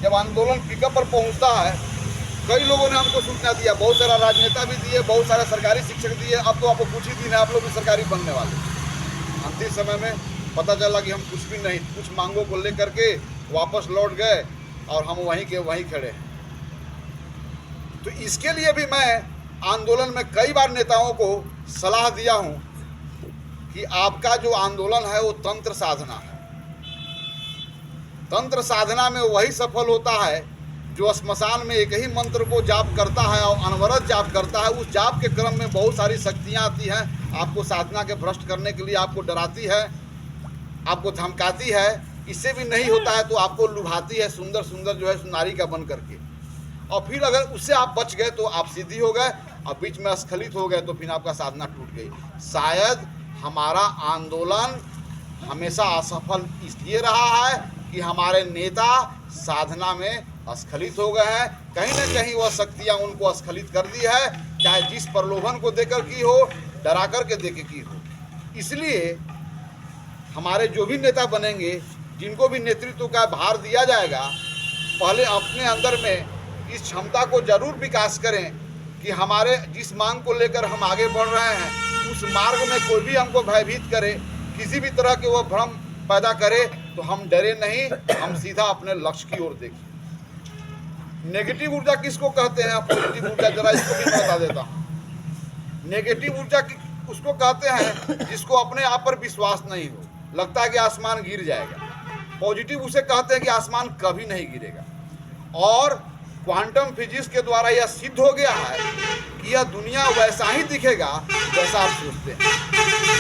जब आंदोलन पिकअप पर पहुंचता है, कई लोगों ने हमको सूचना दिया, बहुत सारा राजनेता भी दिए, बहुत सारे सरकारी शिक्षक दिए। अब तो आपको कुछ ही दिन है, आप लोग भी सरकारी बनने वाले। अंतिम समय में पता चला कि हम कुछ भी नहीं, कुछ मांगों को लेकर के वापस लौट गए और हम वहीं के वहीं खड़े हैं। तो इसके लिए भी मैं आंदोलन में कई बार नेताओं को सलाह दिया हूं कि आपका जो आंदोलन है वो तंत्र साधना है। तंत्र साधना में वही सफल होता है जो श्मशान में एक ही मंत्र को जाप करता है और अनवरत जाप करता है। उस जाप के क्रम में बहुत सारी शक्तियाँ आती हैं, आपको साधना के भ्रष्ट करने के लिए आपको डराती है, आपको धमकाती है। इससे भी नहीं होता है तो आपको लुभाती है, सुंदर सुंदर जो है नारी का बन करके। और फिर अगर उससे आप बच गए तो आप सिद्धि हो गए, और बीच में अस्खलित हो गए तो फिर आपका साधना टूट गई। शायद हमारा आंदोलन हमेशा असफल इसलिए रहा है कि हमारे नेता साधना में अस्खलित हो गए हैं। कहीं ना कहीं वह शक्तियाँ उनको अस्खलित कर दी है, चाहे जिस प्रलोभन को देकर की हो, डरा कर के देके की हो। इसलिए हमारे जो भी नेता बनेंगे, जिनको भी नेतृत्व का भार दिया जाएगा, पहले अपने अंदर में इस क्षमता को जरूर विकास करें कि हमारे जिस मांग को लेकर हम आगे बढ़ रहे हैं उस मार्ग में कोई भी हमको भयभीत करे, किसी भी तरह के वो भ्रम पैदा करे, तो हम डरे नहीं, हम सीधा अपने लक्ष्य की ओर देखें। नेगेटिव ऊर्जा किसको कहते हैं, पॉजिटिव ऊर्जा जरा इसको भी बता देता हूँ। नेगेटिव ऊर्जा उसको कहते हैं जिसको अपने आप पर विश्वास नहीं हो, लगता है कि आसमान गिर जाएगा। पॉजिटिव उसे कहते हैं कि आसमान कभी नहीं गिरेगा। और क्वांटम फिजिक्स के द्वारा यह सिद्ध हो गया है कि यह दुनिया वैसा ही दिखेगा जैसा आप सोचते हैं।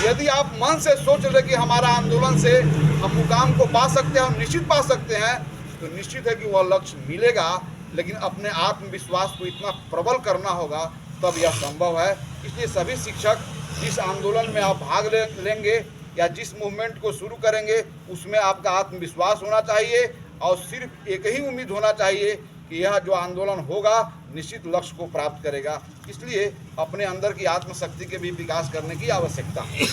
यदि आप मन से सोच रहे कि हमारा आंदोलन से हम मुकाम को पा सकते हैं, हम निश्चित पा सकते हैं, तो निश्चित है कि वह लक्ष्य मिलेगा। लेकिन अपने आत्मविश्वास को इतना प्रबल करना होगा, तब यह संभव है। इसलिए सभी शिक्षक जिस आंदोलन में आप भाग लेंगे या जिस मूवमेंट को शुरू करेंगे, उसमें आपका आत्मविश्वास होना चाहिए और सिर्फ एक ही उम्मीद होना चाहिए कि यह जो आंदोलन होगा निश्चित लक्ष्य को प्राप्त करेगा। इसलिए अपने अंदर की आत्मशक्ति के भी विकास करने की आवश्यकता है।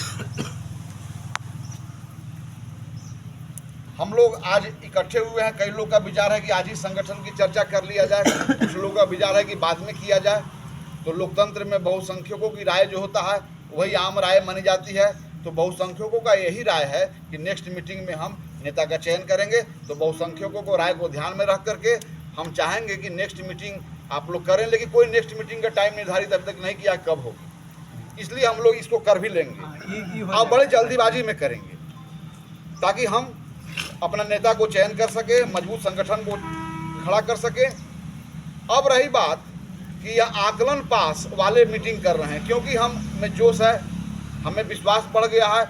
हम लोग आज इकट्ठे हुए हैं, कई लोग का विचार है कि आज ही संगठन की चर्चा कर लिया जाए, कुछ लोगों का विचार है कि बाद में किया जाए। तो लोकतंत्र में बहुसंख्यकों की राय जो होता है वही आम राय मानी जाती है। तो बहुसंख्यकों का यही राय है कि नेक्स्ट मीटिंग में हम नेता का चयन करेंगे। तो बहुसंख्यकों को राय को ध्यान में रख करके हम चाहेंगे कि नेक्स्ट मीटिंग आप लोग करें, लेकिन कोई नेक्स्ट मीटिंग का टाइम निर्धारित अभी तक नहीं किया कब होगी, इसलिए हम लोग इसको कर भी लेंगे और बड़े जल्दीबाजी में करेंगे ताकि हम अपना नेता को चयन कर सके, मजबूत संगठन को खड़ा कर सके। अब रही बात कि यह आकलन पास वाले मीटिंग कर रहे हैं, क्योंकि हम में जोश है, हमें विश्वास बढ़ गया है।